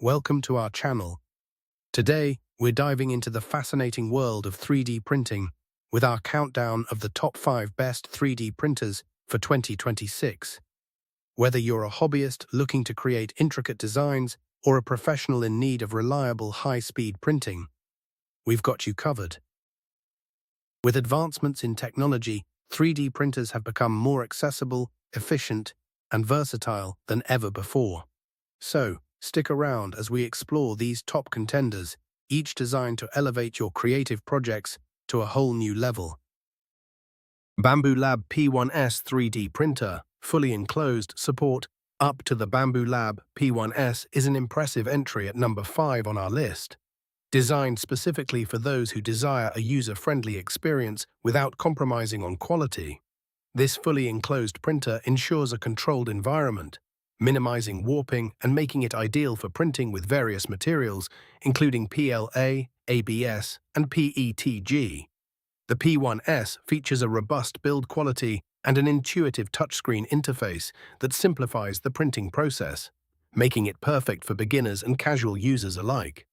welcome to our channel. Today, we're diving into the fascinating world of 3D printing with our countdown of the top 5 best 3D printers for 2026. Whether you're a hobbyist looking to create intricate designs or a professional in need of reliable high-speed printing, we've got you covered. With advancements in technology, 3D printers have become more accessible, efficient, and versatile than ever before. So, stick around as we explore these top contenders, each designed to elevate your creative projects to a whole new level. Bambu Lab P1S 3D Printer, fully enclosed support up to the Bambu Lab P1S is an impressive entry at number 5 on our list. Designed specifically for those who desire a user-friendly experience without compromising on quality, this fully enclosed printer ensures a controlled environment, minimizing warping and making it ideal for printing with various materials, including PLA, ABS, and PETG. The P1S features a robust build quality and an intuitive touchscreen interface that simplifies the printing process, making it perfect for beginners and casual users alike.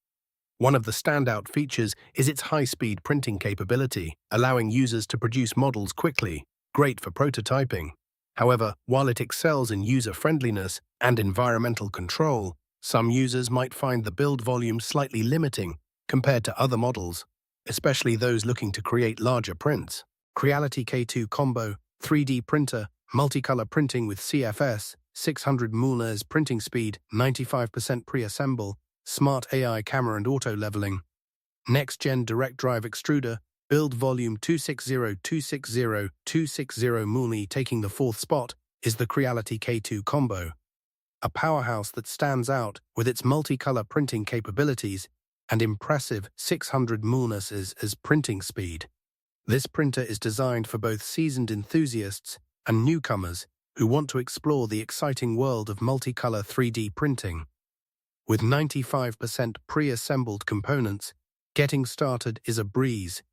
One of the standout features is its high-speed printing capability, allowing users to produce models quickly, great for prototyping. However, while it excels in user-friendliness and environmental control, some users might find the build volume slightly limiting compared to other models, especially those looking to create larger prints. Creality K2 Combo 3D Printer, multicolor printing with CFS, 600 mm printing speed, 95% pre-assemble, smart AI camera and auto-leveling. Next-gen direct drive extruder, build volume 260-260-260 mm, taking the 4th spot, is the Creality K2 Combo, a powerhouse that stands out with its multicolor printing capabilities and impressive 600 mm as printing speed. This printer is designed for both seasoned enthusiasts and newcomers who want to explore the exciting world of multicolor 3D printing. With 95% pre-assembled components, getting started is a breeze,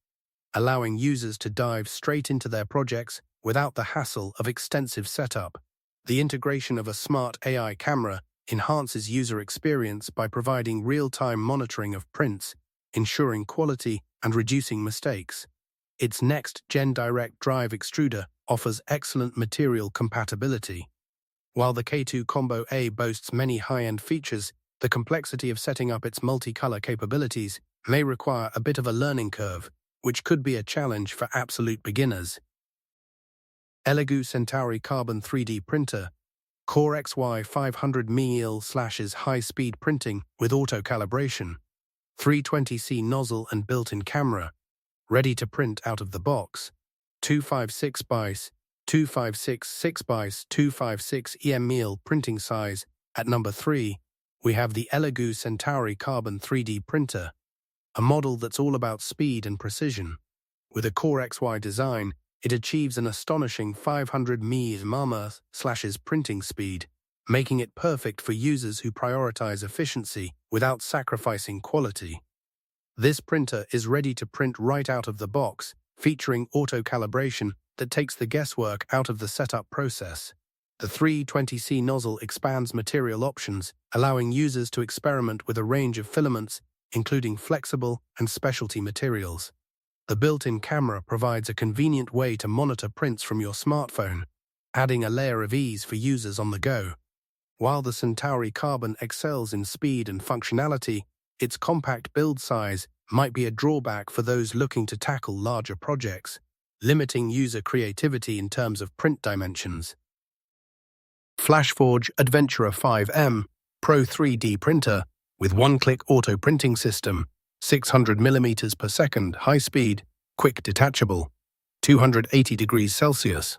allowing users to dive straight into their projects without the hassle of extensive setup. The integration of a smart AI camera enhances user experience by providing real-time monitoring of prints, ensuring quality and reducing mistakes. Its next-gen direct drive extruder offers excellent material compatibility. While the K2 Combo A boasts many high-end features, the complexity of setting up its multicolor capabilities may require a bit of a learning curve, which could be a challenge for absolute beginners. ELEGOO Centauri Carbon 3D Printer, CoreXY 500 mm high-speed printing with auto-calibration, 320C nozzle and built-in camera, ready to print out of the box, 256 x 256 6 x 256 EM printing size. At number 3, we have the ELEGOO Centauri Carbon 3D Printer, a model that's all about speed and precision. With a CoreXY design, it achieves an astonishing 500 mm printing speed, making it perfect for users who prioritize efficiency without sacrificing quality. This printer is ready to print right out of the box, featuring auto-calibration that takes the guesswork out of the setup process. The 320C nozzle expands material options, allowing users to experiment with a range of filaments, including flexible and specialty materials. The built-in camera provides a convenient way to monitor prints from your smartphone, adding a layer of ease for users on the go. While the Centauri Carbon excels in speed and functionality, its compact build size might be a drawback for those looking to tackle larger projects, limiting user creativity in terms of print dimensions. FLASHFORGE Adventurer 5M Pro 3D Printer with one-click auto printing system, 600 mm per second, high speed, quick detachable, 280 degrees Celsius.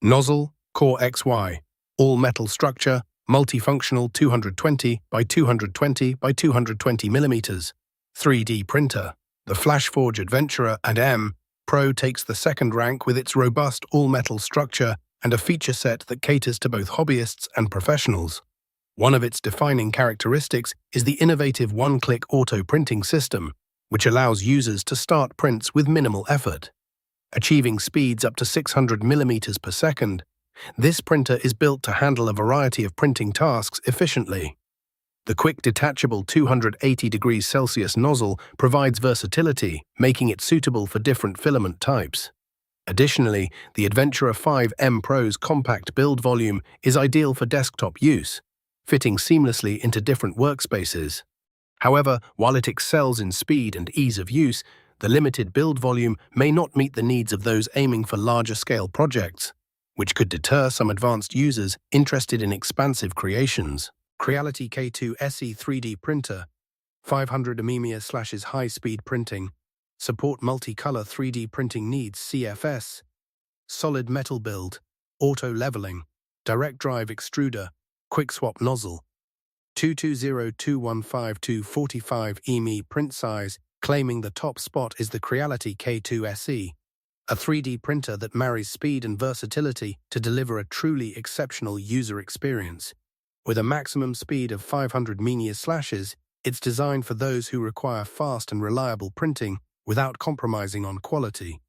Nozzle, CoreXY, all-metal structure, multifunctional 220 by 220 by 220 mm. 3D printer. The FLASHFORGE Adventurer and M Pro takes the second rank with its robust all-metal structure and a feature set that caters to both hobbyists and professionals. One of its defining characteristics is the innovative one-click auto printing system, which allows users to start prints with minimal effort. Achieving speeds up to 600 mm per second, this printer is built to handle a variety of printing tasks efficiently. The quick detachable 280 degrees Celsius nozzle provides versatility, making it suitable for different filament types. Additionally, the Adventurer 5M Pro's compact build volume is ideal for desktop use, fitting seamlessly into different workspaces. However, while it excels in speed and ease of use, the limited build volume may not meet the needs of those aiming for larger-scale projects, which could deter some advanced users interested in expansive creations. Creality K2 SE 3D printer, 500 mm/high-speed printing, support multicolor 3D printing needs CFS, solid metal build, auto leveling, direct drive extruder, quick swap nozzle, 220215 EMI print size, claiming the top spot is the Creality K2 SE, a 3D printer that marries speed and versatility to deliver a truly exceptional user experience. With a maximum speed of 500 mm/, it's designed for those who require fast and reliable printing without compromising on quality.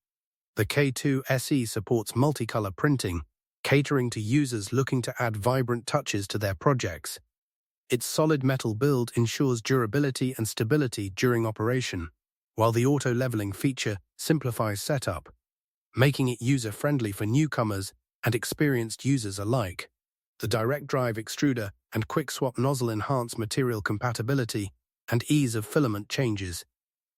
The K2 SE supports multicolor printing, catering to users looking to add vibrant touches to their projects. Its solid metal build ensures durability and stability during operation, while the auto-leveling feature simplifies setup, making it user-friendly for newcomers and experienced users alike. The direct drive extruder and quick swap nozzle enhance material compatibility and ease of filament changes.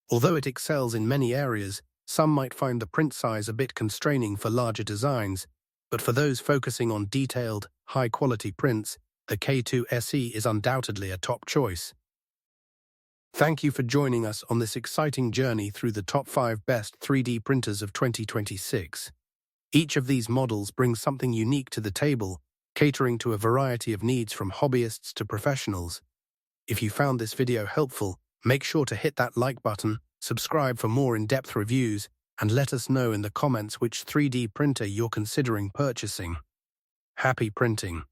Although it excels in many areas, some might find the print size a bit constraining for larger designs, but for those focusing on detailed, high-quality prints, the K2 SE is undoubtedly a top choice. Thank you for joining us on this exciting journey through the top 5 best 3D printers of 2026. Each of these models brings something unique to the table, catering to a variety of needs from hobbyists to professionals. If you found this video helpful, make sure to hit that like button, subscribe for more in-depth reviews, and let us know in the comments which 3D printer you're considering purchasing. Happy printing!